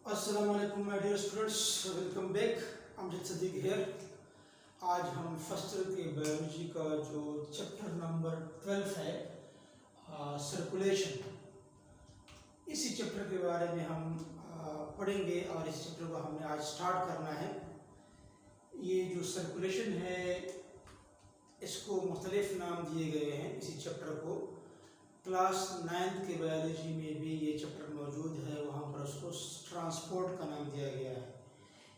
अस्सलाम वालेकुम my dear students, welcome back. Amjad Sadiq here. आज हम फर्स्ट ईयर के बायोलॉजी का जो चैप्टर नंबर 12 है, सर्कुलेशन, इसी चैप्टर के बारे में हम पढ़ेंगे और इस चैप्टर को हमने आज स्टार्ट करना है। ये जो सर्कुलेशन है इसको मुख्तलिफ नाम दिए गए हैं। इसी चैप्टर को क्लास 9th के बायोलॉजी में भी ये चैप्टर मौजूद है, वहाँ पर उसको ट्रांसपोर्ट का नाम दिया गया है।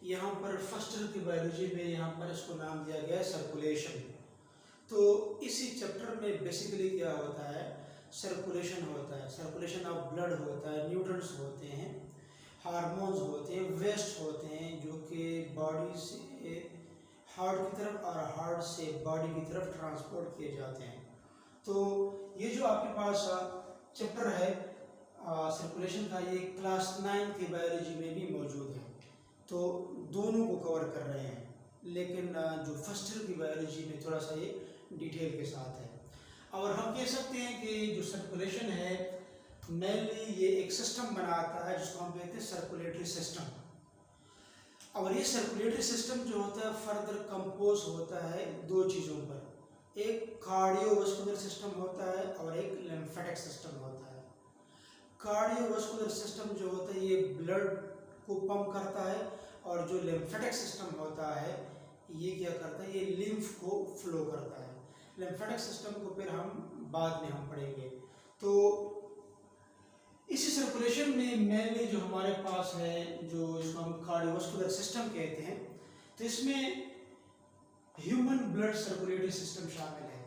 यहाँ पर फर्स्ट ईयर की बायोलॉजी में यहाँ पर इसको नाम दिया गया है सर्कुलेशन। तो इसी चैप्टर में बेसिकली क्या होता है, सर्कुलेशन होता है। सर्कुलेशन ऑफ ब्लड होता है, न्यूट्रॉन्स होते हैं, हार्मोन्स होते हैं, वेस्ट होते हैं जो कि बॉडी से हार्ट की तरफ और हार्ट से बॉडी की तरफ ट्रांसपोर्ट किए जाते हैं। तो ये जो आपके पास चैप्टर है सर्कुलेशन का, ये क्लास 9 की बायोलॉजी में भी मौजूद है। तो दोनों को कवर कर रहे हैं, लेकिन जो फर्स्ट ईयर की बायोलॉजी में थोड़ा सा ये डिटेल के साथ है। और हम कह सकते हैं कि जो सर्कुलेशन है मेनली ये एक सिस्टम बनाता है जिसको हम कहते हैं सर्कुलेटरी सिस्टम। और ये सर्कुलेटरी सिस्टम जो होता है फर्दर कंपोज होता है दो चीज़ों पर, एक कार्डियोवास्कुलर सिस्टम होता है और एक लिम्फेटिक सिस्टम होता है। कार्डियोवास्कुलर सिस्टम जो होता है ये ब्लड को पंप करता है, और जो लिम्फेटिक सिस्टम होता है ये क्या करता है, ये लिम्फ को फ्लो करता है। लिम्फेटिक सिस्टम को फिर हम बाद में हम पढ़ेंगे। तो इसी सर्कुलेशन में मेनली जो हमारे पास है, जो इसको हम कार्डियोवास्कुलर सिस्टम कहते हैं, तो इसमें ह्यूमन ब्लड सर्कुलेटरी सिस्टम शामिल है।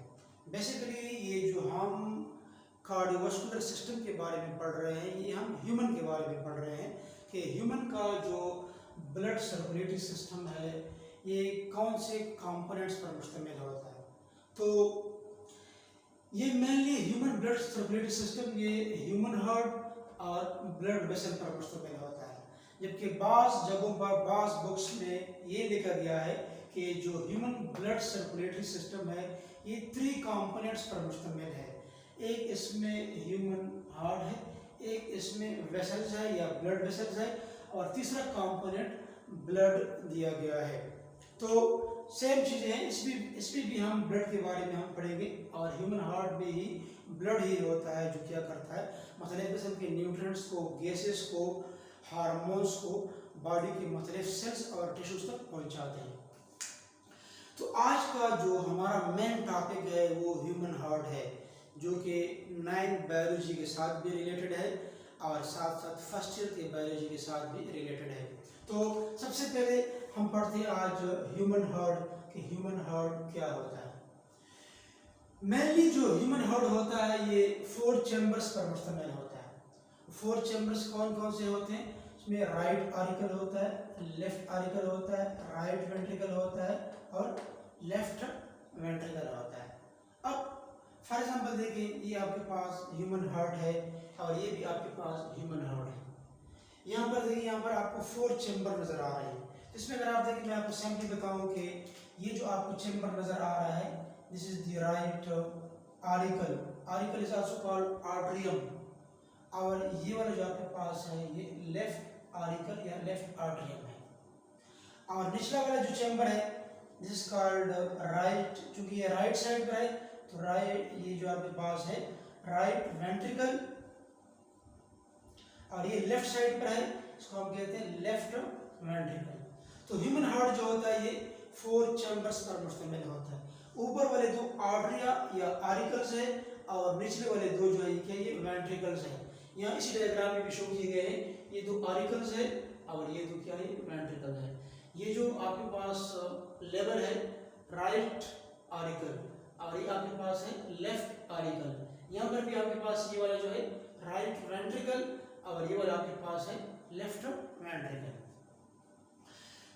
बेसिकली ये जो हम कार्डियोवास्कुलर सिस्टम के बारे में पढ़ रहे हैं, ये हम ह्यूमन के बारे में पढ़ रहे हैं कि ह्यूमन का जो ब्लड सर्कुलेटरी सिस्टम है ये कौन से कंपोनेंट्स पर मुश्तमिल होता है। तो ये mainly human blood circulatory system ये ह्यूमन हार्ट और ब्लड वेसल पर मुश्तमिल होता है, जबकि बाज़ जगहों पर बाज़ बुक्स में ये लिखा गया है कि जो ह्यूमन ब्लड सर्कुलेटरी सिस्टम है ये 3 कंपोनेंट्स पर मुश्तमिल है। एक इसमें ह्यूमन हार्ट है, एक इसमें वेसल्स है या ब्लड वेसल्स है, और तीसरा कंपोनेंट ब्लड दिया गया है। तो सेम चीज़ें हैं, इसमें भी हम ब्लड के बारे में हम पढ़ेंगे। और ह्यूमन हार्ट में ही ब्लड ही होता है जो क्या करता है, मुख्तलिफ किस्म के न्यूट्रिएंट्स को, गैसेस को, हार्मोन्स को बॉडी के मुख्तलिफ सेल्स और टिश्यूज तक पहुँचाते हैं। तो आज का जो हमारा मेन टॉपिक है वो ह्यूमन हार्ट है, जो कि 9th बायोलॉजी के साथ भी रिलेटेड है और साथ साथ फर्स्ट ईयर के बायोलॉजी के साथ भी रिलेटेड है। तो सबसे पहले हम पढ़ते हैं आज ह्यूमन हार्ट कि ह्यूमन हार्ट क्या होता है। मेनली जो ह्यूमन हार्ट होता है ये 4 चैम्बर्स पर मुश्तमिल होता है। 4 चैम्बर्स कौन कौन से होते हैं, इसमें राइट आरिकल होता है, लेफ्ट आरिकल होता है, राइट वेंट्रिकल होता है और लेफ्ट वेंट्रिकल होता है। अब फॉर एग्जांपल देखिए, ये आपके पास ह्यूमन हार्ट है और ये भी आपके पास ह्यूमन हार्ट है। यहाँ पर देखिए, यहाँ पर आपको 4 चैम्बर नजर आ रहे हैं। इसमें अगर आप देखिए, मैं आपको सिंपली बताऊं कि ये जो आपको चैम्बर नजर आ रहा है, this is the right auricle. Auricle is also called atrium. और ये वाला जो आपके पास है ये लेफ्ट आरिकल या लेफ्ट आर्टरियम है। और निचला वाला जो चैम्बर है दिस इज कॉल्ड राइट, चूंकि ये राइट साइड पर है तो राइट, ये जो आपके पास है राइट वेंट्रिकल, और ये लेफ्ट साइड पर है, इसको हम कहते हैं लेफ्ट वेंट्रिकल। तो ह्यूमन हार्ट जो होता है ये 4 चैम्बर्स पर मुश्तमिल होता है। ऊपर वाले 2 आर्टरिया या आरिकल्स है और निचले वाले 2 जो है क्या, ये वेंट्रिकल्स है। यहाँ इसी डायग्राम में भी शो किए गए हैं, ये 2 आरिकल्स है और ये 2 क्या है, वेंट्रिकल है। ये जो आपके पास लेवल है राइट आरिकल और ये आपके पास है लेफ्ट आरिकल। यहाँ पर भी आपके पास ये वाला जो है राइट वेंट्रिकल और ये वाला आपके पास है लेफ्ट वेंट्रिकल।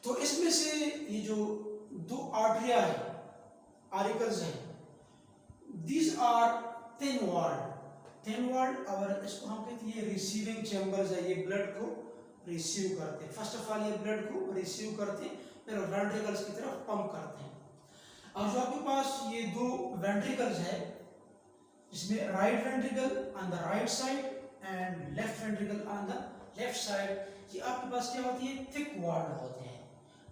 तो इसमें से ये जो 2 आर्टरिया है, आरिकल्स है, दीज आर थिन वॉल्ड और इसको हम कहते हैं रिसीविंग चैम्बर्स है। ये ब्लड को रिसीव करते हैं। फर्स्ट ऑफ ऑल ये ब्लड को रिसीव करते हैं, फिर वेंट्रिकल्स की तरफ पंप करते हैं। और जो आपके पास ये 2 वेंट्रिकल्स है, इसमें right ventricle on the right side and left ventricle on the left side, ये आपके पास क्या होती है, थिक वॉल होते हैं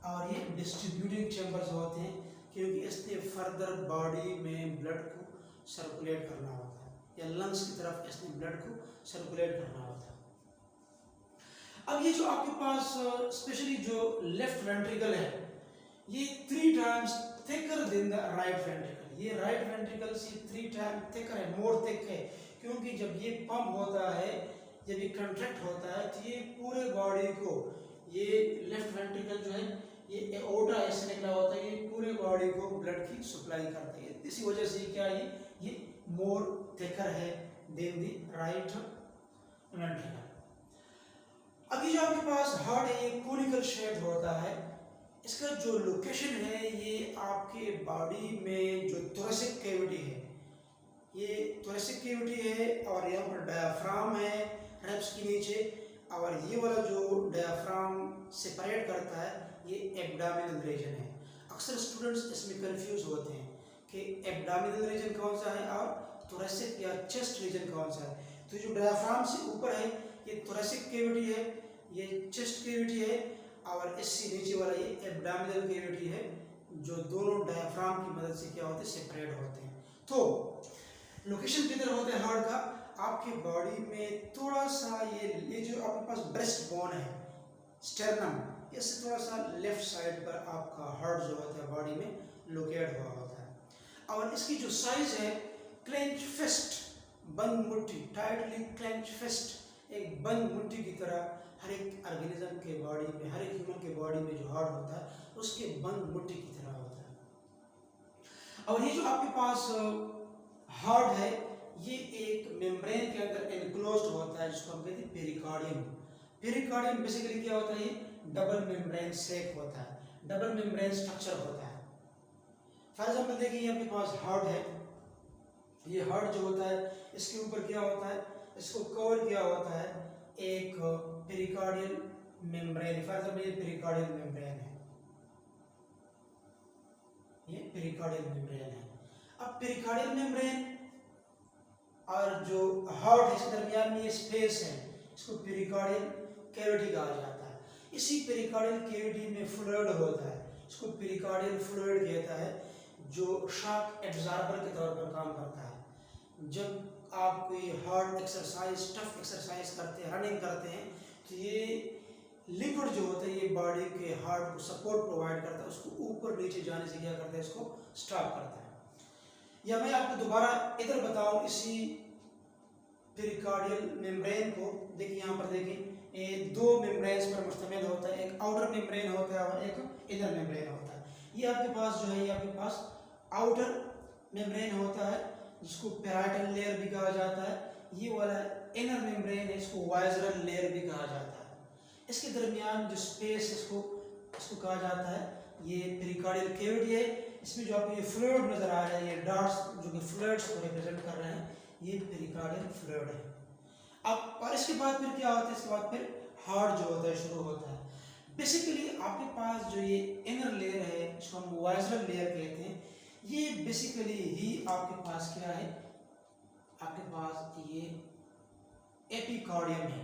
और ये डिस्ट्रीब्यूटिंग चैम्बर्स होते हैं, क्योंकि इसने फर्दर बॉडी में ब्लड को सर्कुलेट करना होता है या लंग्स की तरफ इसने ब्लड को सर्कुलेट करना होता है। अब ये जो आपके पास स्पेशली जो लेफ्ट वेंट्रिकल है ये 3 times thicker than the right ventricle. ये राइट वेंट्रिकल से 3 टाइम थिकर है, मोर थिक है, क्योंकि जब ये पंप होता है, जब ये कंट्रैक्ट होता है तो ये पूरे बॉडी को, ये लेफ्ट वेंट्रिकल जो है ये एओर्टा ऐसे निकला होता है, ये पूरे बॉडी को ब्लड की सप्लाई करता है। इसी वजह से क्या ये मोर थिकर है देन द राइट वेंट्रिकल। अभी जो आपके पास हार्ट है ये कोनिकल शेप होता है। इसका जो लोकेशन है ये आपके बॉडी में जो थोरेसिक कैविटी है, ये थोरेसिक कैविटी है और यहाँ पर डायफ्राम है रैप्स के नीचे, और ये वाला जो डायफ्राम सेपरेट करता है ये एब्डोमिनल रीजन है। अक्सर स्टूडेंट्स इसमें कंफ्यूज होते हैं कि एब्डोमिनल रीजन कौन सा है और थोरेसिक या चेस्ट रीजन कौन सा है। तो जो डायफ्राम से ऊपर है ये थोरेसिक कैविटी है, ये चेस्ट कैविटी है, और इससे नीचे वाला ये एब्डोमिनल कैविटी है, जो दोनों डायफ्राम की मदद से क्या होते हैं, सेपरेट होते हैं। तो लोकेशन किधर होता है हार्ट का, आपके बॉडी में थोड़ा सा ये जो आपके पास ब्रेस्ट बोन है, स्टर्नम, इससे थोड़ा सा लेफ्ट साइड पर आपका हार्ट जो होता है बॉडी में लोकेट हुआ होता है। और इसकी जो साइज है क्लेंच फिस्ट, बंद मुट्ठी, टाइटली क्लेंच फिस्ट, एक बंद मुट्ठी की तरह हर एक ऑर्गेनिज्म के बॉडी में, हर एक ह्यूमन के बॉडी में जो हार्ट होता है उसके बंद मुट्ठी की तरह होता है। और ये जो आपके पास हार्ट है ये एक मेम्ब्रेन के अंदर एनक्लोज्ड होता है, जिसको हम कहते हैं पेरिकार्डियम। पेरिकार्डियम बेसिकली क्या होता है, ये डबल मेम्ब्रेन शेप होता है, डबल मेम्ब्रेन स्ट्रक्चर होता है। फॉर एग्जाम्पल देखिए ये आपके पास हार्ट है, ये हार्ट जो होता है इसके ऊपर क्या होता है, इसको कवर किया होता है एक पेरिकार्डियल मेम्ब्रेन। फॉर एग्जाम्पल ये पेरिकार्डियल मेम्ब्रेन है, ये पेरिकार्डियल मेम्ब्रेन है। अब पेरिकार्डियल मेम्ब्रेन और जो हार्ट है इसके दरमियान में ये स्पेस है, इसको पेरिकार्डियल कैविटी कहा जाता है। इसी पेरिकार्डियल कैविटी में फ्लूइड होता है, इसको पेरिकार्डियल फ्लूइड कहता है, जो शॉक एब्जॉर्बर के तौर पर काम करता है। जब आप कोई हार्ड एक्सरसाइज, टफ एक्सरसाइज करते हैं, रनिंग करते हैं, तो ये लिक्विड जो होता है ये बॉडी के हार्ट को सपोर्ट प्रोवाइड करता है, उसको ऊपर नीचे जाने से क्या करता है, इसको स्टॉप करता है। या मैं आपको दोबारा इधर बताऊं, इसी पेरिकार्डियल मेम्ब्रेन को देखिए, यहाँ पर देखिए ये 2 मेम्ब्रेन्स पर मुश्तमिल होता है, एक आउटर मेम्ब्रेन होता है और एक इनर मेम्ब्रेन होता है। ये आपके पास जो है, ये आपके पास आउटर मेम्ब्रेन होता है जिसको पैराइटल लेयर भी कहा जाता है। ये वाला इनर मेम्ब्रेन है, इसको वाइसरल लेयर भी कहा जाता है। इसके दरमियान जो स्पेस इसको कहा जाता है, ये पेरिकार्डियल कैविटी है। इसमें जो आपको ये फ्लूइड नजर आ रहा है, ये डॉट्स जो कि फ्लूइड्स को रिप्रेजेंट कर रहे हैं, ये पेरिकार्डियल फ्लूइड है। अब और इसके बाद फिर क्या होता है, इसके बाद फिर हार्ट जो होता है शुरू होता है। बेसिकली आपके पास जो ये इनर लेयर है, इसको हम वाइसरल लेयर कहते हैं, ये बेसिकली ही आपके पास क्या है, आपके पास ये एपिकार्डियम है।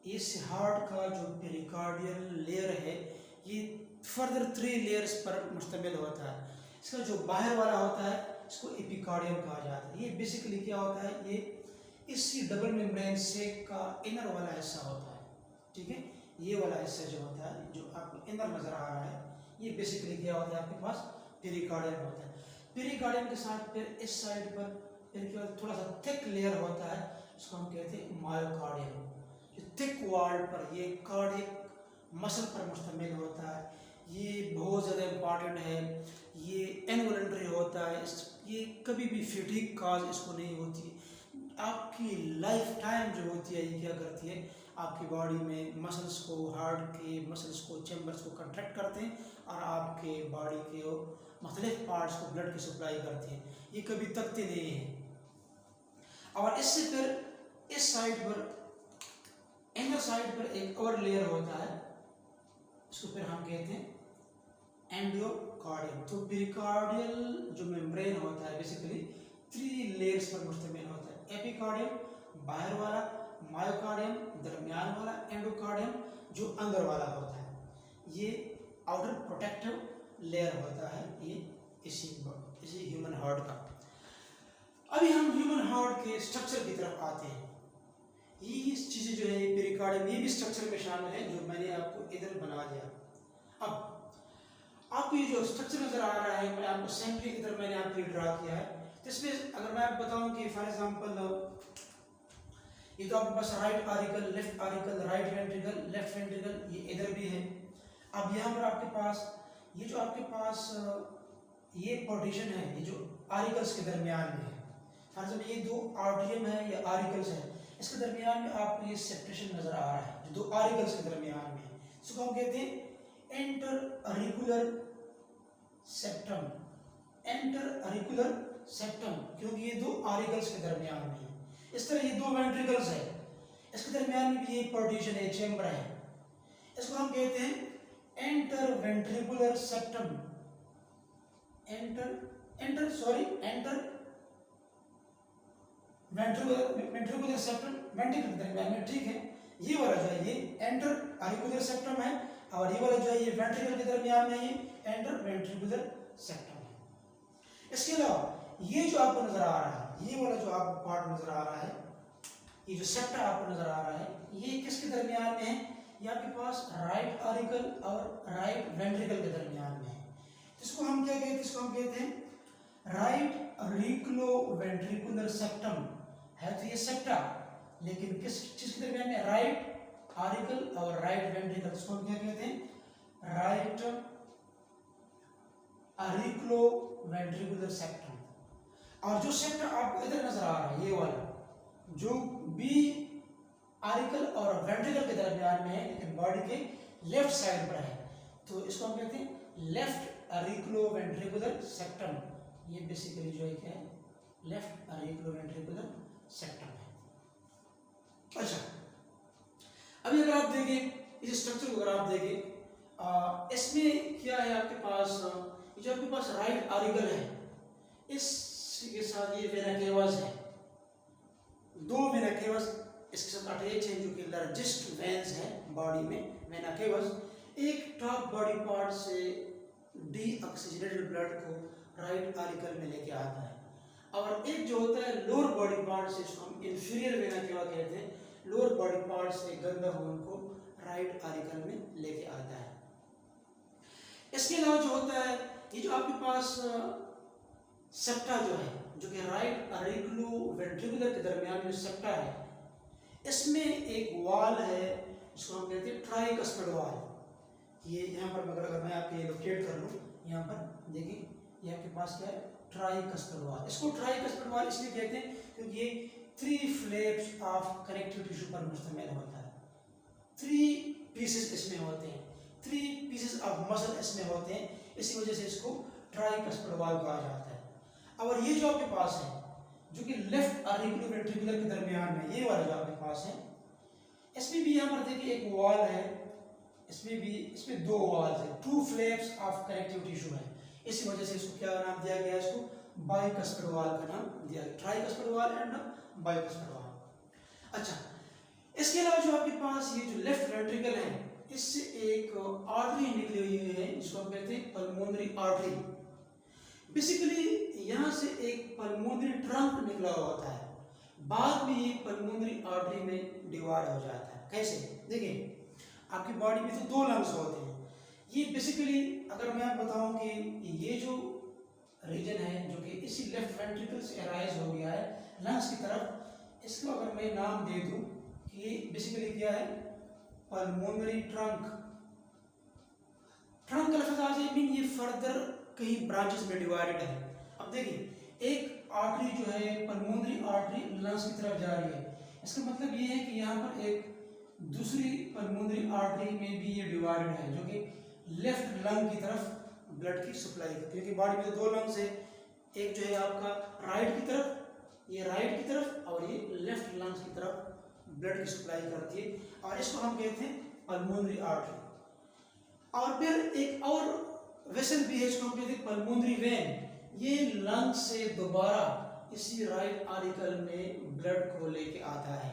इस हार्ट का जो पेरिकार्डियल लेयर है ये फर्दर 3 लेयर्स पर मुश्तमिल होता है। इसका जो बाहर वाला होता है इसको एपिकार्डियम कहा जाता है। ये बेसिकली क्या होता है, ये इसी डबल मेम्ब्रेन शेक का इनर वाला हिस्सा होता है, ठीक है। ये वाला हिस्सा जो होता है, जो आपको इनर नजर आ रहा है, ये बेसिकली क्या होता है, आपके पास पेरिकार्डियम होता है। पेरिकार्डियम के साथ फिर इस साइड पर फिर क्या थोड़ा सा थिक लेयर होता है, इसको हम कहते हैं मायोकार्डियम। जो थिक वॉल पर ये कार्डियक मसल पर मुश्तमिल होता है, ये बहुत ज़्यादा इम्पॉर्टेंट है। ये इनवॉलंटरी होता है, ये कभी भी फटीग काज इसको नहीं होती। आपकी लाइफ टाइम जो होती है ये क्या करती है, आपकी बॉडी में मसल्स को, हार्ट के मसल्स को, चैम्बर्स को कंट्रैक्ट करते हैं और आपके बॉडी के मुख्तलिफ पार्ट्स को ब्लड की सप्लाई करती है। ये कभी थकते नहीं है। और इससे फिर इस साइड पर, इनर साइड पर एक और लेयर होता है, इसको फिर हम कहते हैं एंडोकार्डियम। तो पेरिकार्डियल जो मेम्ब्रेन होता है बेसिकली 3 लेयर्स पर मुश्तमिल होता है। एपिकार्डियम बाहर वाला, मायोकार्डियम दरमियान वाला, एंडोकार्डियम जो अंदर वाला होता है। ये आउटर प्रोटेक्टिव लेयर होता है ये इसी ह्यूमन हार्ट का। अभी हम ह्यूमन हार्ट के स्ट्रक्चर की तरफ आते हैं। ये चीज़ें जो है पेरिकार्डियम ये भी स्ट्रक्चर में शामिल है जो मैंने आपको इधर बना दिया। अब आपको ये जो स्ट्रक्चर नजर आ रहा है, मैं आपको सैम्पली इधर मैंने आपके लिए ड्रा किया है। तो इसमें अगर मैं आपको बताऊं कि फॉर एग्जांपल ये तो आपके पास right auricle, left auricle, right ventricle, left ventricle, ये इधर भी है। अब यहाँ पर आपके पास ये जो आपके पास ये पोर्टिशन है, ये जो आरिकल्स के दरमियान में है, फॉर एग्जांपल ये दो आर्टरियम है या आरिकल्स है, इसके दरमियान में आपको ये सेपरेशन नजर आ रहा है जो दो आरिकल्स के दरमियान में है। इसको हम कहते हैं enter auricular septum. Enter auricular septum क्योंकि ये दो आरिकल्स के दरमियान में है। इस तरह ये दो वेंट्रिकल्स है, इसके दरमियान में भी ये पार्टीशन है, चेंबर है। इसको हम कहते हैं enter ventricular septum. Enter ventricular septum ventricle के दरमियान में, ठीक है। ये वाला जो है ये एंटर अरिकुलर सेप्टम है और ये वाला जो है ये वेंट्रिकल के दरमियान में, ये एंटर वेंट्रिकुलर सेप्टम है। इसके अलावा ये जो आपको नजर आ रहा है, ये वाला जो आपको पार्ट नजर आ रहा है, ये जो सेप्टा आपको नजर आ रहा है, ये किसके दरमियान में है? ये आपके पास राइट आरिकल और राइट वेंट्रिकल के दरमियान में है। इसको हम क्या कहते हैं? इसको हम कहते हैं राइट अरिकुलो वेंट्रिकुलर सेप्टम है। तो ये सेप्टा, लेकिन किस चीज के दरमियान में? राइट आरिकल और राइट वेंट्रिकल। इसको हम क्या कहते हैं? Right auriculo ventricular septum. और जो सेप्टा आपको इधर नजर आ रहा है, ये वाला जो बी आरिकल और वेंट्रिकल के दरमियान में है लेकिन बॉडी के लेफ्ट साइड पर है, तो इसको हम कहते हैं लेफ्ट अरिकुलो वेंट्रिकुलर सेप्टम। ये बेसिकली जो है क्या है? लेफ्ट अरिकुलो वेंट्रिकुलर सेप्टम है। अच्छा, अभी अगर आप देखें इस स्ट्रक्चर को, अगर आप देखें इसमें क्या है आपके पास, जो आपके पास राइट आरिकल है, इसके साथ ये वेना केवास है, दो वेना केवास इसके साथ अटैच है, जो कि लार्जेस्ट वेन्स है बॉडी में, वेना केवास। एक टॉप बॉडी पार्ट से डीऑक्सीजनेटेड ब्लड को राइट आरिकल में लेके आता है, और एक जो होता है लोअर बॉडी पार्ट से, इसको हम इंफीरियर वेना केवा कहते हैं, लोअर बॉडी पार्ट से गंदा खून को राइट आरिकल में लेके आता है। इसके अलावा जो होता है, ये जो आपके पास सेप्टा जो है, जो कि राइट अरिकुलो वेंट्रिकुलर के दरमियान में सेप्टा है, इसमें एक वॉल है, इसको हम कहते हैं ट्राइकस्पिड वॉल। ये यहाँ पर अगर मैं आपके लोकेट कर लूँ, यहाँ पर देखिए, ये आपके पास क्या है? Tricuspid wall. इसको ट्राइकस्पिड वॉल इसलिए कहते हैं क्योंकि ये 3 फ्लैप्स ऑफ कनेक्टिव टिश्यू पर मुश्तमिल होता है। 3 पीसेस इसमें होते हैं, 3 पीसेस ऑफ मसल इसमें होते हैं, इसी वजह से इसको ट्राइकस्पिड वॉल कहा जाता है। और ये जो आपके पास है, जो कि लेफ्ट अरिकुलो वेंट्रिकुलर के दरमियान में, ये वाला जो आपके पास है, इसमें भी यहाँ पर देखिए एक वॉल है, इसमें 2 वॉल्स है, 2 फ्लैप्स ऑफ कनेक्टिव टिश्यू है, इसी वजह से इसको क्या नाम दिया गया? इसको बाइकस्पिड वॉल का नाम दिया गया, tricuspid wall and bicuspid valve. अच्छा, इसके अलावा जो आपके पास ये जो लेफ्ट वेंट्रिकल है, इससे एक आर्टरी निकली हुई है, जिसको हम कहते हैं पल्मोनरी आर्टरी। बेसिकली यहाँ से एक पल्मोनरी ट्रंक निकला होता है, बाद में ये पल्मोनरी आर्टरी में डिवाइड हो जाता है। कैसे? देखिए, आपकी बॉडी में तो 2 लंग्स होते हैं। ये बेसिकली अगर मैं आप बताऊं कि ये जो रीजन है, जो कि इसी लेफ्ट वेंट्रिकल से अराइज हो गया है लंग्स की तरफ, इसको अगर मैं नाम दे दूं कि ये बेसिकली क्या है? Pulmonary trunk. ट्रंक का लफ्ज़ आ जाए मीन ये फर्दर कहीं ब्रांचेस में डिवाइडेड है। अब देखिए, एक आर्टरी जो है पल्मोनरी आर्टरी लंग्स की तरफ जा रही है, इसका मतलब ये है कि यहाँ पर एक दूसरी पल्मोनरी आर्टरी में भी ये डिवाइडेड है, जो कि लेफ्ट लंग की तरफ ब्लड की सप्लाई करती है। क्योंकि बॉडी में तो 2 लंग्स है, एक जो है आपका राइट की तरफ, ये राइट की तरफ, और ये लेफ्ट लंग्स की तरफ ब्लड की सप्लाई करती है, और इसको हम कहते हैं पल्मोनरी आर्टरी। और फिर एक और वेसल भी है, इसको हम कहते हैं पल्मोनरी वेन। ये लंग से दोबारा इसी राइट आरिकल में ब्लड को लेके आता है।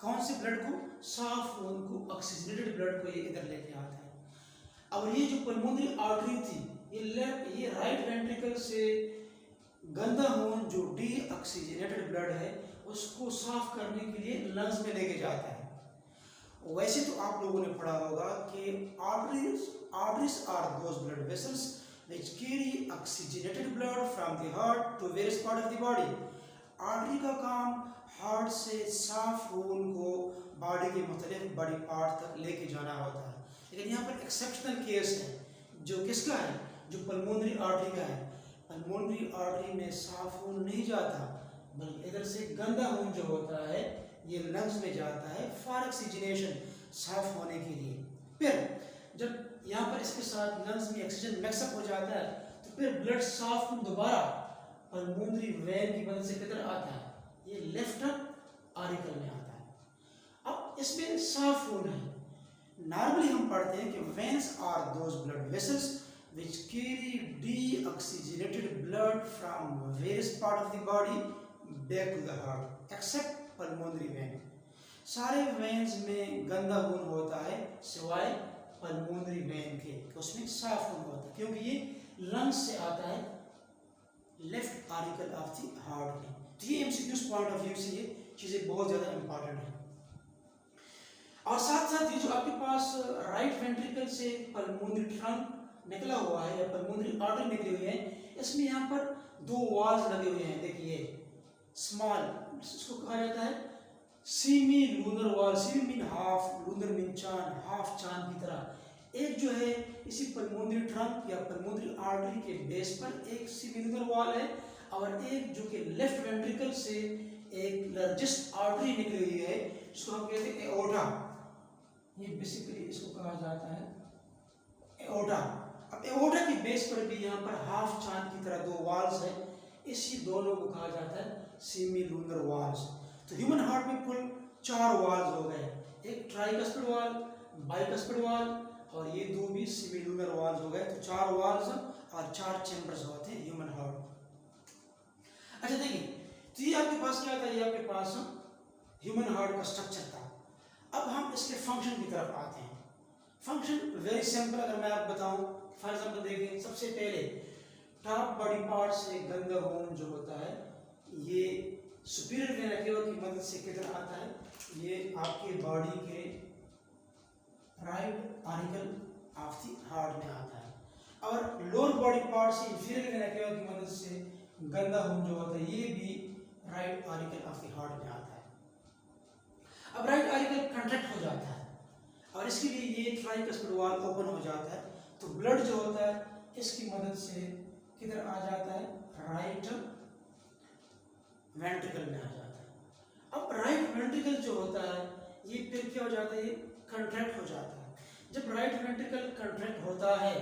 कौन से ब्लड को? साफ खून को, ऑक्सीजनेटेड ब्लड को ये इधर लेके आता है। और ये जो पल्मोनरी आर्टरी थी, ये राइट वेंट्रिकल से गंदा खून जो डीऑक्सीजनेटेड ब्लड है उसको साफ करने के लिए लंग्स में लेके जाता है। वैसे तो आप लोगों ने पढ़ा होगा कि arteries are those blood vessels which carry oxygenated blood from the heart to various part of the body। Artery का काम हार्ट से साफ खून को बॉडी के मुख्तलिफ बॉडी पार्ट तक लेके जाना होता है। लेकिन यहाँ पर एक्सेप्शनल केस है जो किसका है? जो पल्मोनरी आर्टरी का है। पल्मोनरी आर्टरी में साफ खून नहीं जाता, बल्कि इधर से गंदा खून जो होता है ये लंग्स में जाता है फॉर ऑक्सीजनेशन, साफ होने के लिए। फिर जब यहाँ पर इसके साथ लंग्स में ऑक्सीजन मिक्सअप हो जाता है तो फिर ब्लड साफ खून दोबारा पल्मोनरी वेन की मदद से किधर आता है? ये लेफ्ट ऑरिकल में आता है। अब इसमें साफ खून है। नॉर्मली हम पढ़ते हैं कि veins are those blood vessels which carry deoxygenated blood from various part of the body back to the heart except pulmonary vein। सारे वेन्स में गंदा खून होता है सिवाय पल्मोनरी वेन के, उसमें साफ खून होता है क्योंकि ये लंग्स से आता है left auricle of the heart में। तो ये एमसीक्यूज पॉइंट ऑफ व्यू से ये चीज़ें बहुत ज़्यादा इंपॉर्टेंट है। और साथ साथ ये जो आपके पास राइट वेंट्रिकल से पल्मोनरी ट्रंक निकला हुआ है या पल्मोनरी आर्टरी निकली हुई है, इसमें यहाँ पर दो वॉल्स लगे हुए हैं। देखिए स्मॉल, इसको कहा जाता है semi lunar wall. Semi mean half, lunar mean चांद, हाफ चांद की तरह। एक जो है इसी पल्मोनरी ट्रंक या पल्मोनरी आर्टरी के बेस पर एक सीमी लूनर वॉल है, और एक जो कि लेफ्ट वेंट्रिकल से एक लार्जेस्ट आर्टरी निकली हुई है जिसको हम कहते हैं एओर्टा। ये बेसिकली इसको कहा जाता है एओर्टा। अब एओर्टा के बेस पर भी यहाँ पर हाफ चांद की तरह दो वॉल्स है, इसी दोनों को कहा जाता है सेमी लूनर वॉल्स। तो ह्यूमन हार्ट में कुल 4 वॉल्स हो गए, एक ट्राइकस्पिड वॉल, बाइकस्पिड वॉल, और ये दो भी सेमी लूनर वॉल्स हो गए। तो 4 वॉल्स और 4 चैम्बर्स होते हैं ह्यूमन हार्ट। अच्छा देखिए, तो ये आपके पास क्या था? ये आपके पास ह्यूमन हार्ट का स्ट्रक्चर था। अब हम इसके फंक्शन की तरफ आते हैं। फंक्शन वेरी सिंपल, अगर मैं आपको बताऊं, फॉर एग्जांपल देखिए, सबसे पहले टॉप बॉडी पार्ट से गंदा खून जो होता है ये सुपीरियर वेना केवा की मदद से किधर आता है? ये आपके बॉडी के right auricle of the heart में आता है। और लोअर बॉडी पार्ट से इंफीरियर वेना केवा की मदद से गंदा खून जो होता है ये भी right auricle of the heart में आता है। अब राइट ऑरिकल कंट्रैक्ट हो जाता है और इसके लिए ये ट्राइकस्पिड वॉल ओपन हो जाता है, तो ब्लड जो होता है इसकी मदद से किधर आ जाता है? राइट वेंट्रिकल में आ जाता है। अब राइट वेंट्रिकल जो होता है ये फिर क्या हो जाता है? ये कंट्रैक्ट हो जाता है। जब राइट वेंट्रिकल कंट्रैक्ट होता है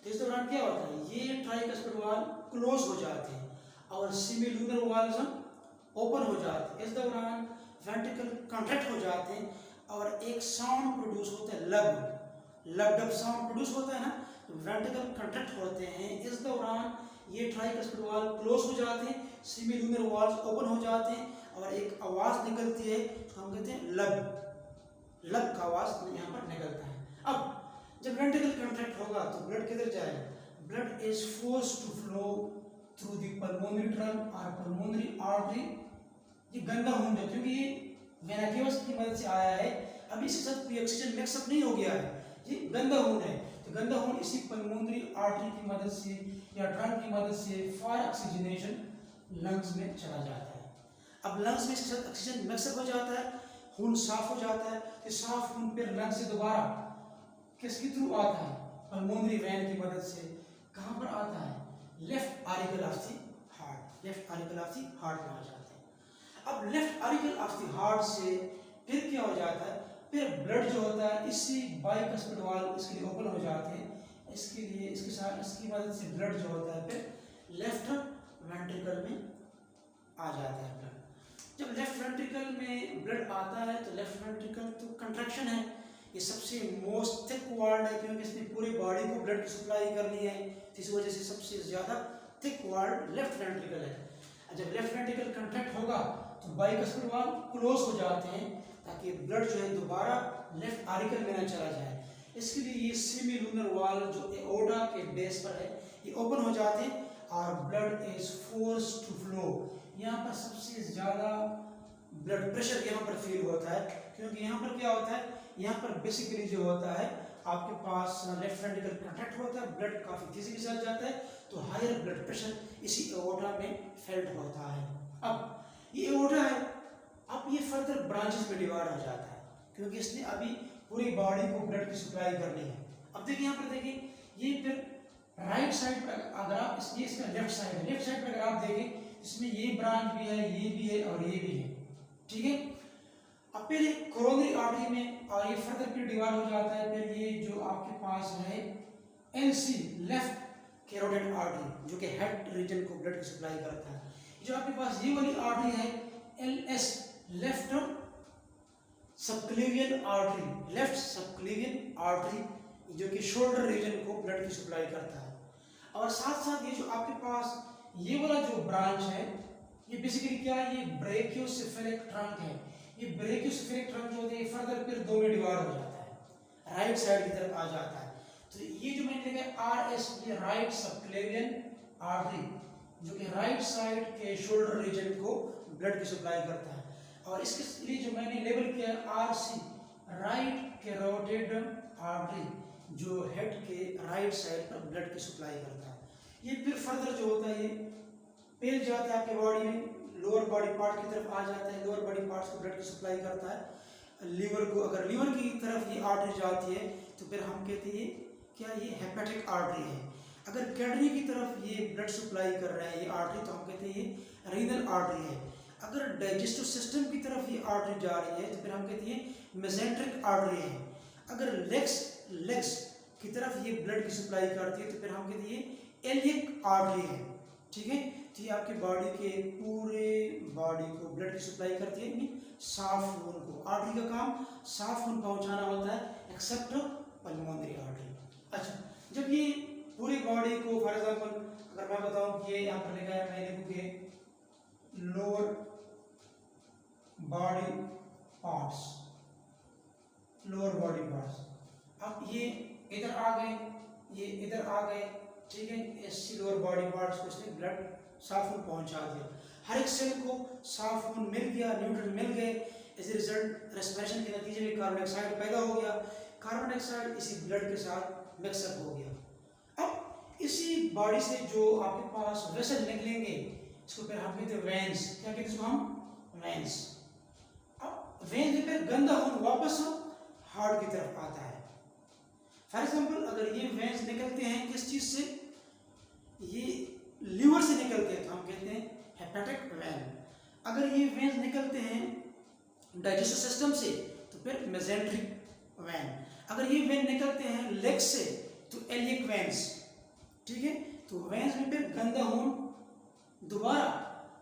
तो इस दौरान क्या होता है? ये ट्राइकस्पिड वॉल क्लोज हो जाते हैं और सेमी लूनर वॉल्स ओपन हो जाते हैं। इस दौरान वेंट्रिकल कंट्रैक्ट हो जाते हैं और एक साउंड प्रोड्यूस होता है, लब साउंड प्रोड्यूस होता है ना। तो वेंट्रिकल कंट्रैक्ट होते हैं, इस दौरान ये ट्राइकस्पिड वॉल क्लोज हो जाते हैं, सेमी लूनर वॉल्स ओपन हो जाते हैं और एक आवाज निकलती है तो हम कहते हैं लब का आवाज यहाँ पर निकलता है। अब जब वेंट्रिकल कंट्रैक्ट होगा तो ब्लड किधर जाएगा? Blood is forced to flow through the pulmonary trunk और पल्मोनरी आर्टरी। ये गंदा खून जो, क्योंकि ये वेना केवा की मदद से आया है, अभी इसके साथ कोई ऑक्सीजन मिक्सअप नहीं हो गया है, ये गंदा खून है। तो गंदा खून इसी पल्मोनरी आर्टरी की मदद से या ट्रंक की मदद से फॉर ऑक्सीजनेशन लंग्स में चला जाता है। अब लंग्स में इसके साथ ऑक्सीजन मिक्सअप हो जाता है, खून साफ हो जाता है, तो साफ खून फिर लंग्स से दोबारा किसके थ्रू आता है? पल्मोनरी वेन की मदद से कहाँ पर आता है? Left auricle of the heart, left auricle of the heart में आ जाता है। अब left auricle of the heart से फिर क्या हो जाता है? फिर ब्लड जो होता है इसी बाइकस्पिड वॉल इसके लिए ओपन हो जाते हैं, इसके लिए इसके साथ इसकी मदद से ब्लड जो होता है फिर लेफ्ट वेंट्रिकल में आ जाता है ब्लड। जब लेफ्ट वेंट्रिकल में ब्लड आता है तो लेफ्ट वेंट्रिकल तो कंट्रैक्शन है, ये सबसे मोस्ट थिक वाल्ड है क्योंकि इसने पूरी बॉडी को ब्लड की सप्लाई करनी है, इस वजह से सबसे ज़्यादा थिक वाल्ड लेफ्ट वेंट्रिकल है। जब लेफ्ट वेंट्रिकल कंट्रैक्ट होगा तो बाइकस्पिड वॉल क्लोज हो जाते हैं ताकि ब्लड जो है दोबारा लेफ्ट आर्टिकल में ना चला जाए। इसके लिए ये सेमी लूनर वाल जो एओर्टा के बेस पर है ये ओपन हो जाते हैं और blood is force to flow. यहाँ पर सबसे ज़्यादा ब्लड प्रेशर यहाँ पर फील होता है, क्योंकि यहाँ पर क्या होता है, यहाँ पर बेसिकली जो होता है आपके पास लेफ्ट वेंट्रिकल कंट्रैक्ट होता है, ब्लड काफ़ी तेजी के साथ जाता है, तो हायर ब्लड प्रेशर इसी एओर्टा में फेल्ट होता है। अब ये एओर्टा है, अब ये फर्दर ब्रांचेस में डिवाइड हो जाता है, क्योंकि इसने अभी पूरी बॉडी को ब्लड की सप्लाई करनी है। अब देखिए यहाँ पर देखिए, ये फिर राइट साइड पर अगर आप इसका लेफ्ट साइड है, लेफ्ट साइड पर अगर आप देखें इसमें ये ब्रांच भी है, ये भी है और ये भी है, ठीक है। अब पहले कोरोनरी आर्टरी में और ये फर्दर फिर डिवाइड हो जाता है, फिर ये जो आपके पास है एलसी लेफ्ट कैरोटिड आर्टरी जो कि हेड रीजन को ब्लड की सप्लाई करता है। जो आपके पास ये वाली आर्टरी है LS left subclavian artery, left subclavian artery जो कि शोल्डर रीजन को ब्लड की सप्लाई करता है। और साथ साथ ये जो आपके पास ये वाला जो ब्रांच है ये बेसिकली क्या है, ये ब्रेकियोसेफेलिक ट्रंक है। ये ब्रेकियोसेफेलिक ट्रंक जो होता है फर्दर फिर दो में डिवाइड हो जाता है, राइट साइड की तरफ आ जाता है। तो ये जो मैंने लिखा आरएस ये राइट सबक्लेवियन आर्टरी जो कि राइट साइड के शोल्डर रीजन को ब्लड की सप्लाई करता है। और इसके लिए जो मैंने लेबल किया आरसी राइट कैरोटिड आर्टरी जो हेड के राइट साइड पर ब्लड की सप्लाई करता है। ये फिर फर्दर जो होता है ये पेल जाता है आपके बॉडी में, लोअर बॉडी पार्ट की तरफ आ जाता है, लोअर बॉडी पार्ट्स को ब्लड की सप्लाई करता है लीवर को। अगर लीवर की तरफ ये आर्टरी जाती है तो फिर हम कहते हैं क्या ये हेपेटिक आर्टरी है। अगर किडनी की तरफ ये ब्लड सप्लाई कर रहा है ये आर्टरी तो हम कहते हैं ये रीनल आर्टरी है। अगर डाइजेस्टिव सिस्टम की तरफ ये आर्टरी जा रही है तो फिर हम कहते हैं मेसेंट्रिक आर्टरी है। अगर लेग्स की तरफ ये ब्लड की सप्लाई करती है तो फिर हम कहते हैं एलियक आर्टरी है, ठीक है। तो ये आपकी बॉडी के पूरे बॉडी को ब्लड की सप्लाई करती है, साफ खून को। आर्टरी का काम साफ खून पहुंचाना होता है एक्सेप्ट पल्मोनरी आर्टरी। अच्छा, जब ये पूरी बॉडी को फॉर एग्जांपल अगर मैं बताऊं कि ये यहाँ पर लिखा है, मैं लिखूँ कि lower body parts, lower body parts, अब ये इधर आ गए, ये इधर आ गए, ठीक है। इस लोअर बॉडी पार्ट्स को इसने ब्लड साफ खून पहुंचा दिया, हर एक सेल को साफ खून मिल गया, न्यूट्रिएंट मिल गए। इस रिजल्ट रेस्पिरेशन के नतीजे में कार्बन डाइऑक्साइड पैदा हो गया, कार्बन डाइऑक्साइड इसी ब्लड के साथ मिक्सअप हो गया। अब इसी बॉडी से जो आपके पास वेसल निकलेंगे इसको फिर हम कहते हैं वेन्स, क्या कहते हैं इसको हम वेन्स। अब वेन में फिर गंदा खून वापस हार्ट की तरफ आता है। फॉर एग्जाम्पल अगर ये वेन्स निकलते हैं किस चीज से, ये लीवर से निकलते हैं तो हम कहते हैं हेपेटिक वेन। अगर ये वेन्स निकलते हैं डाइजेस्टिव सिस्टम से तो फिर मेसेंट्रिक वेन। अगर ये वेन निकलते हैं लेग से तो एलियक वेन्स, ठीक है। तो वेन्स में फिर गंदा खून दोबारा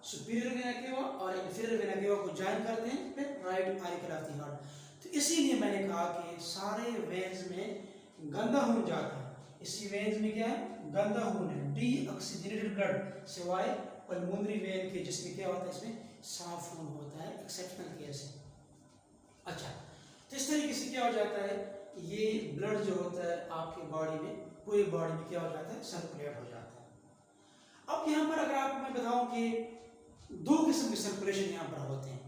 सुपीरियर वेना केवा और इंफीरियर वेना केवा को ज्वाइन करते हैं, फिर right article of the heart. तो इसीलिए मैंने कहा कि सारे वेन्स में गंदा खून जाता है। इसी वेन्स में क्या है, गंदा खून है, डीऑक्सीजनेटेड ब्लड, सिवाय पल्मोनरी वेन के जिसमें क्या होता है, इसमें साफ खून होता है एक्सेप्शनल केस है। अच्छा, तो इस तरीके से क्या हो जाता है, ये ब्लड जो होता है आपके बॉडी में, पूरी बॉडी में क्या हो जाता है, सर्कुलेट हो जाता है। अब यहाँ पर अगर आपको मैं बताऊं कि दो किस्म के सर्कुलेशन यहाँ पर होते हैं।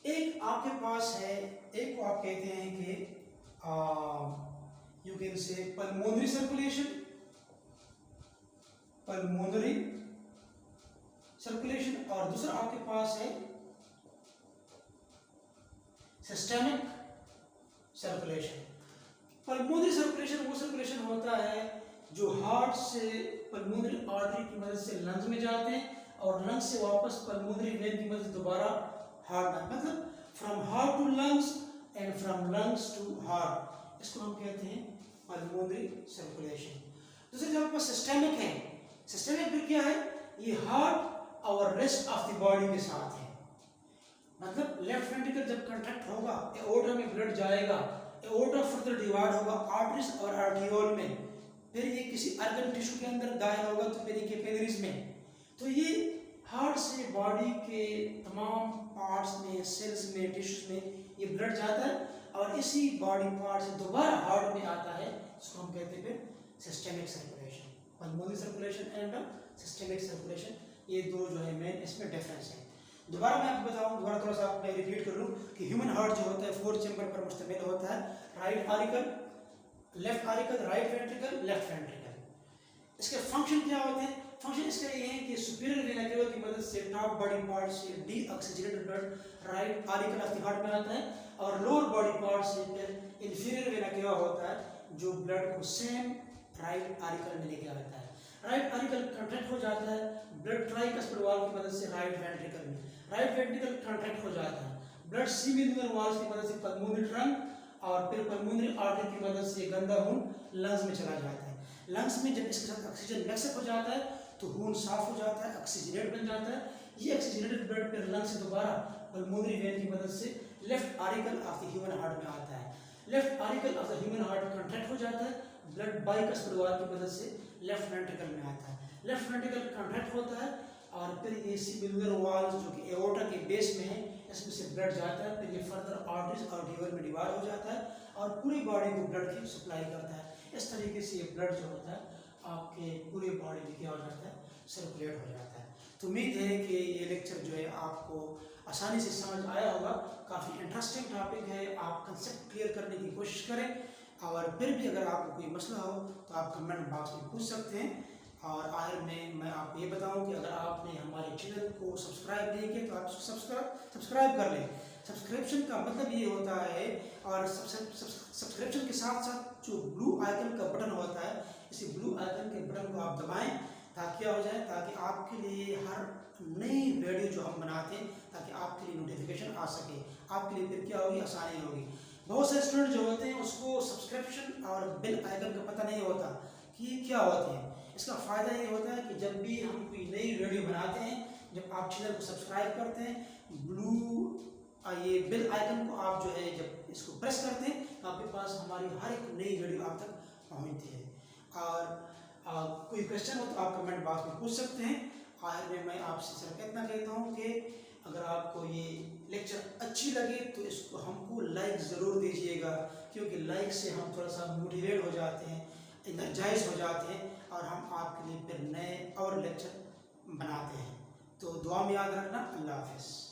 एक आपके पास है, एक को आप कहते हैं कि you can say pulmonary circulation, pulmonary circulation, और दूसरा आपके पास है सिस्टेमिक सर्कुलेशन। पल्मोनरी सर्कुलेशन वो सर्कुलेशन होता है जो हार्ट से पल्मोनरी आर्टरी की मदद से लंग्स में जाते हैं और लंग्स से वापस पल्मोनरी वेन की मदद से दोबारा हार्ट में, मतलब from heart to lungs and from lungs to heart, इसको हम कहते हैं पल्मोनरी सर्कुलेशन। दूसरा जो आपके पास सिस्टेमिक है, सिस्टेमिक फिर क्या है, ये हार्ट और रेस्ट ऑफ द बॉडी के साथ है। मतलब लेफ्ट वेंट्रिकल जब कंट्रैक्ट होगा एओर्टा में ब्लड जाएगा, एओर्टा फर्दर डिवाइड होगा आर्टरीज और आर्टियोल में, फिर ये किसी अर्गन टिश्यू के अंदर दाखिल होगा तो फिर ये कैपिलरीज में। तो ये हार्ट से बॉडी के तमाम पार्ट्स में, सेल्स में, टिश्यूज में ये ब्लड जाता है और इसी बॉडी पार्ट से दोबारा हार्ट में आता है, इसको हम कहते हैं फिर systemic circulation. Pulmonary circulation and systemic circulation, ये दो जो है मेन इसमें डिफरेंस है। दोबारा मैं आपको बताऊं, दोबारा थोड़ा सा मैं रिपीट कर लूँ कि ह्यूमन हार्ट जो होता है 4 चैम्बर पर मुश्तमिल होता है, right auricle, left auricle, right ventricle, left ventricle. इसके फंक्शन क्या होते हैं? फंक्शन इसका ये है कि सुपीरियर वेना केवा की मदद से टॉप बॉडी पार्ट से deoxygenated blood right auricle of the heart में आता है और लोअर बॉडी पार्ट से फिर इंफीरियर वेना केवा होता है जो ब्लड को सेम राइट आरिकल में लेके आता है। राइट आरिकल कंट्रैक्ट हो जाता है ब्लड ट्राइकस्पिड वाल्व की मदद से राइट वेंट्रिकल में, राइट वेंट्रिकल कंट्रैक्ट हो जाता है ब्लड सीमिनुअल वाल्व की मदद से पल्मोनरी ट्रंक और फिर पल्मोनरी आर्टरी की मदद से गंदा खून लंग्स में चला जाता है। लंग्स में जब इसके साथ ऑक्सीजन मिक्सअप हो जाता है तो खून साफ हो जाता है, ऑक्सीजनेट बन जाता है। ये ऑक्सीजनेटेड ब्लड फिर लंग से दोबारा पल्मोनरी वेन की मदद से left auricle of the human heart में आता है। Left auricle of the human heart contract हो जाता है ब्लड बाइकस्पिड वाल्व की मदद से लेफ्ट वेंट्रिकल में आता है। लेफ्ट वेंट्रिकल कंट्रैक्ट होता है और फिर ये सीमिनुअल वाल्व जो कि एओर्टा के बेस में है, इसमें से ब्लड जाता है, फिर ये फर्दर आर्टरीज और लीवर में डिवाइड हो जाता है और पूरी बॉडी को ब्लड की सप्लाई करता है। इस तरीके से ये ब्लड जो होता है आपके पूरे बॉडी में क्या हो जाता है, सर्कुलेट हो जाता है। तो उम्मीद है कि ये लेक्चर जो है आपको आसानी से समझ आया होगा। काफ़ी इंटरेस्टिंग टॉपिक है, आप कंसेप्ट क्लियर करने की कोशिश करें और फिर भी अगर आपको कोई मसला हो तो आप कमेंट बॉक्स में पूछ सकते हैं। और आखिर में मैं आपको ये बताऊं कि अगर आपने हमारे चैनल को सब्सक्राइब नहीं किया तो आप सब्सक्राइब कर लें। सब्सक्रिप्शन का मतलब ये होता है और सब्सक्रिप्शन के साथ साथ जो ब्लू आइकन का बटन होता है, इसी ब्लू आइकन के बटन को आप दबाएं ताकि क्या हो जाए, ताकि आपके लिए हर नई वीडियो जो हम बनाते हैं ताकि आपके लिए नोटिफिकेशन आ सके, आपके लिए फिर क्या होगी, आसानी होगी। बहुत से स्टूडेंट जो होते हैं उसको सब्सक्रिप्शन और बेल आइकन का पता नहीं होता कि क्या होते हैं। इसका फ़ायदा ये होता है कि जब भी हम कोई नई वीडियो बनाते हैं, जब आप चैनल को सब्सक्राइब करते हैं, ब्लू ये बेल आइकन को आप जो है जब इसको प्रेस करते हैं तो आपके पास हमारी हर एक नई वीडियो आप तक पहुंचती है। और कोई क्वेश्चन हो तो आप कमेंट बॉक्स में पूछ सकते हैं। आखिर में मैं आपसे सिर्फ इतना कहता हूँ कि अगर आपको ये लेक्चर अच्छी लगे तो इसको हमको लाइक ज़रूर दीजिएगा, क्योंकि लाइक से हम थोड़ा सा मोटिवेट हो जाते हैं, एनर्जाइज हो जाते हैं और हम आपके लिए फिर नए और लेक्चर बनाते हैं। तो दुआ में याद रखना। अल्लाह हाफिज़।